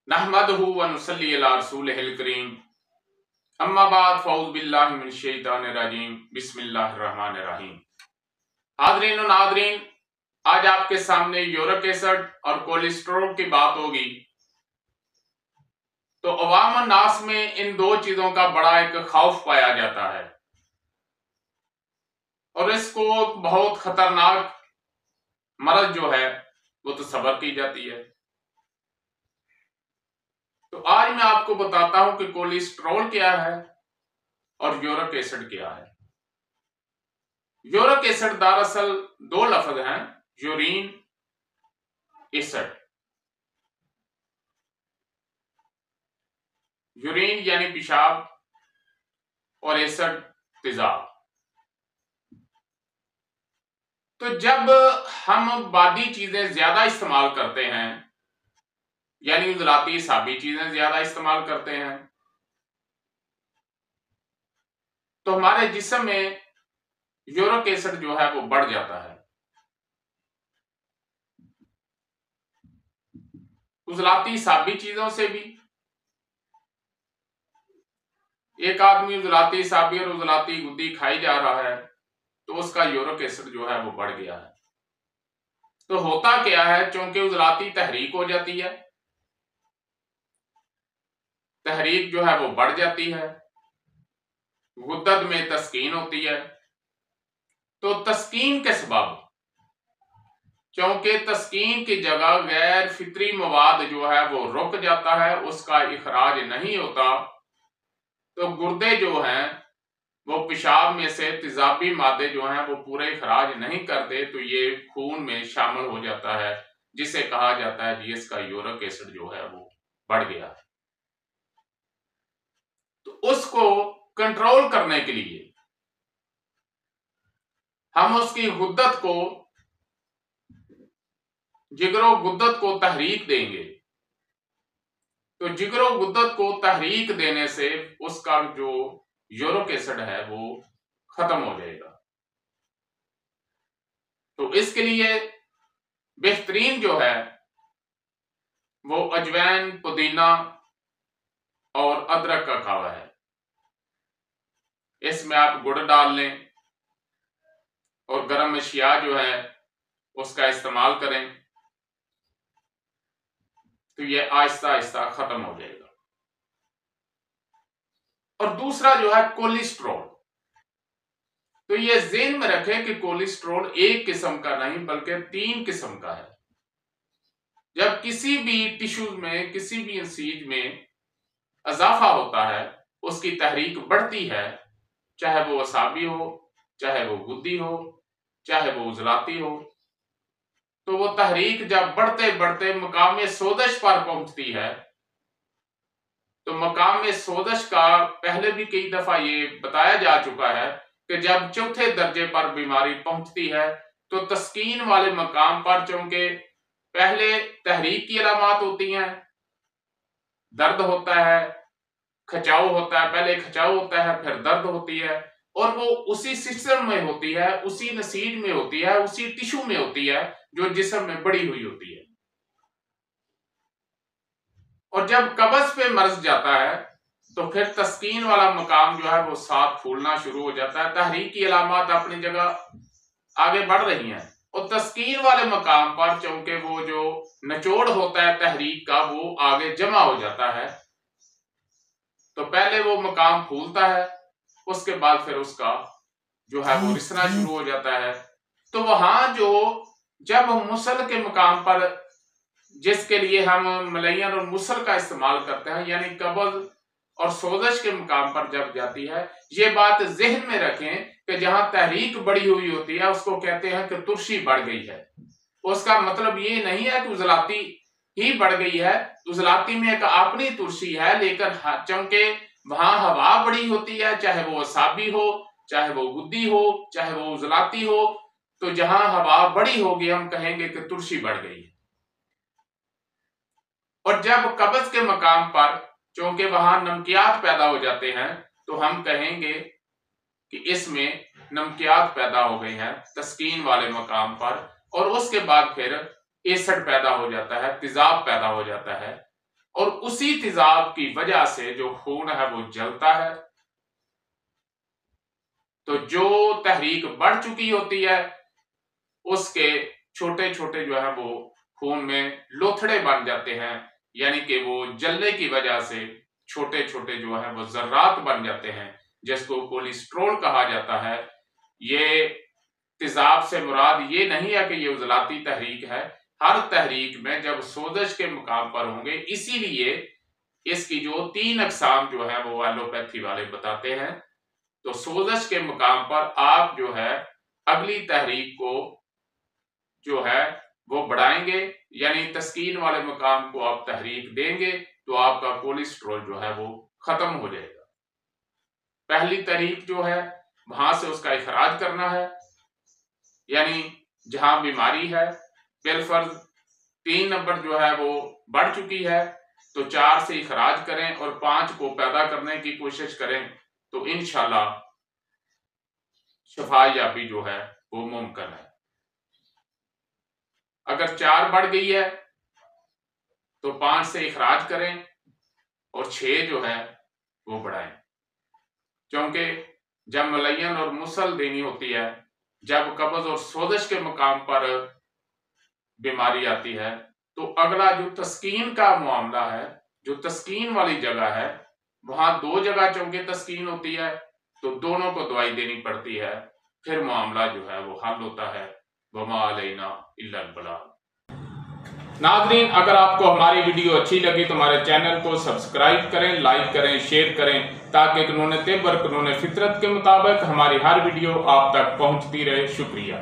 नहमदहु व नुसल्ली अला रसूलिहिल करीम अम्मा बाद फ़ऊज़ु बिल्लाहि मिनश शैतानिर रजीम बिस्मिल्लाहिर रहमानिर रहीम। हाज़रीन और नाज़रीन, आज आपके सामने यूरिक एसिड और कोलेस्ट्रॉल की बात होगी। तो अवाम नास में इन दो चीजों का बड़ा एक खौफ पाया जाता है और इसको बहुत खतरनाक मरज जो है वो तस्वर की जाती है। तो आज मैं आपको बताता हूं कि कोलेस्ट्रॉल क्या है और यूरिक एसिड क्या है। यूरिक एसिड दरअसल दो लफ्ज हैं, यूरिन एसिड। यूरिन यानी पेशाब और एसिड तेजाब। तो जब हम बादी चीजें ज्यादा इस्तेमाल करते हैं यानी उजलाती साबी चीजें ज्यादा इस्तेमाल करते हैं तो हमारे जिस्म में यूरिक एसिड जो है वो बढ़ जाता है। उजलाती साबी चीजों से भी, एक आदमी उजलाती साबी और उजलाती गुद्दी खाई जा रहा है तो उसका यूरिक एसिड जो है वो बढ़ गया है। तो होता क्या है, चूंकि उजलाती तहरीक हो जाती है, तहरीक जो है वो बढ़ जाती है, गुद्दत में तस्कीन होती है। तो तस्कीन के सबब, क्योंकि तस्कीन की जगह गैर फितरी मवाद जो है वो रुक जाता है, उसका इखराज नहीं होता, तो गुर्दे जो हैं वो पेशाब में से तेजाबी मादे जो हैं वो पूरे इखराज नहीं करते, तो ये खून में शामिल हो जाता है, जिसे कहा जाता है जी इसका यूरिक एसिड जो है वो बढ़ गया। तो उसको कंट्रोल करने के लिए हम उसकी गुद्दत को, जिगरो गुद्दत को तहरीक देंगे। तो जिगरो गुद्दत को तहरीक देने से उसका जो यूरिक एसिड है वो खत्म हो जाएगा। तो इसके लिए बेहतरीन जो है वो अजवैन, पुदीना और अदरक का कावा है। इसमें आप गुड़ डाल लें और गरम अशिया जो है उसका इस्तेमाल करें, तो ये आहिस्ता आहिस्ता खत्म हो जाएगा। और दूसरा जो है कोलेस्ट्रॉल, तो ये ज़हन में रखें कि कोलेस्ट्रॉल एक किस्म का नहीं बल्कि 3 किस्म का है। जब किसी भी टिश्यूज में, किसी भी इंसीज में इजाफा होता है, उसकी तहरीक बढ़ती है, चाहे वो असाबी हो, चाहे वो गुद्दी हो, चाहे वो उजलाती हो, तो वो तहरीक जब बढ़ते बढ़ते मकाम सोदश पर पहुंचती है, तो मकाम सोदश का पहले भी कई दफा ये बताया जा चुका है कि जब चौथे दर्जे पर बीमारी पहुंचती है तो तस्कीन वाले मकाम पर, चूंकि पहले तहरीक की अलामात होती हैं, दर्द होता है, खिंचाव होता है, पहले खिंचाव होता है फिर दर्द होती है, और वो उसी सिस्टम में होती है, उसी नसीज में होती है, उसी टिश्यू में होती है जो जिस्म में बड़ी हुई होती है। और जब कब्ज पे मर्ज जाता है तो फिर तस्कीन वाला मकाम जो है वो साथ फूलना शुरू हो जाता है। तहरीक की अलामत अपनी जगह आगे बढ़ रही हैं और तस्कीन वाले मकाम पर चूंकि वो जो निचोड़ होता है तहरीक का वो आगे जमा हो जाता है, तो पहले वो मकाम फूलता है, उसके बाद फिर उसका जो है वो रिसना शुरू हो जाता है। तो वहां जो जब मुसल के मकाम पर, जिसके लिए हम मलयन और मुसल का इस्तेमाल करते हैं, यानी कब्ज और सोजश के मुकाम पर जब जाती है, ये बात जहन में रखें कि जहां तहरीक बढ़ी हुई होती है उसको कहते हैं कि तुर्शी बढ़ गई है। उसका मतलब ये नहीं है कि उजलाती ही बढ़ गई है, उजलाती में एक अपनी तुर्शी है, लेकिन चूंकि वहां हवा बड़ी होती है, चाहे वो असाबी हो, चाहे वो गुद्दी हो, चाहे वो उजलाती हो, तो जहां हवा बड़ी होगी हम कहेंगे कि तुर्शी बढ़ गई है। और जब कब्ज के मकाम पर चूंकि वहां नमकियात पैदा हो जाते हैं तो हम कहेंगे कि इसमें नमकियात पैदा हो गई हैं तस्कीन वाले मकाम पर, और उसके बाद फिर एसिड पैदा हो जाता है, तेजाब पैदा हो जाता है, और उसी तेजाब की वजह से जो खून है वो जलता है। तो जो तहरीक बढ़ चुकी होती है उसके छोटे छोटे जो है वो खून में लोथड़े बन जाते हैं, यानी कि वो जलने की वजह से छोटे छोटे जो है वो जर्रात बन जाते हैं, जिसको कोलेस्ट्रोल कहा जाता है। ये तेजाब से मुराद ये नहीं है कि ये उजलाती तहरीक है। हर तहरीक में जब सोजश के मुकाम पर होंगे, इसीलिए इसकी जो 3 अकसाम जो है वो एलोपैथी वाले बताते हैं। तो सोजश के मुकाम पर आप जो है अगली तहरीक को जो है वो बढ़ाएंगे, यानी तस्कीन वाले मुकाम को आप तहरीक देंगे तो आपका कोलेस्ट्रॉल जो है वो खत्म हो जाएगा। पहली तहरीक जो है वहां से उसका इखराज करना है, यानी जहां बीमारी है बिलफर्ज 3 नंबर जो है वो बढ़ चुकी है तो 4 से इखराज करें और 5 को पैदा करने की कोशिश करें, तो इंशाल्लाह शफा याबी जो है वो मुमकिन है। अगर 4 बढ़ गई है तो 5 से इखराज करें और 6 जो है वो बढ़ाएं, क्योंकि जब मलयन और मुसल देनी होती है, जब कब्ज और सोजिश के मुकाम पर बीमारी आती है, तो अगला जो तस्कीन का मामला है, जो तस्कीन वाली जगह है, वहां 2 जगह चूंकि तस्कीन होती है तो दोनों को दवाई देनी पड़ती है, फिर मामला जो है वो हल होता है। वमा अलैना इल्लल बलाग। नाज़रीन, अगर आपको हमारी वीडियो अच्छी लगी तो हमारे चैनल को सब्सक्राइब करें, लाइक करें, शेयर करें, ताकि कानून तिब और कानून फितरत के मुताबिक हमारी हर वीडियो आप तक पहुंचती रहे। शुक्रिया।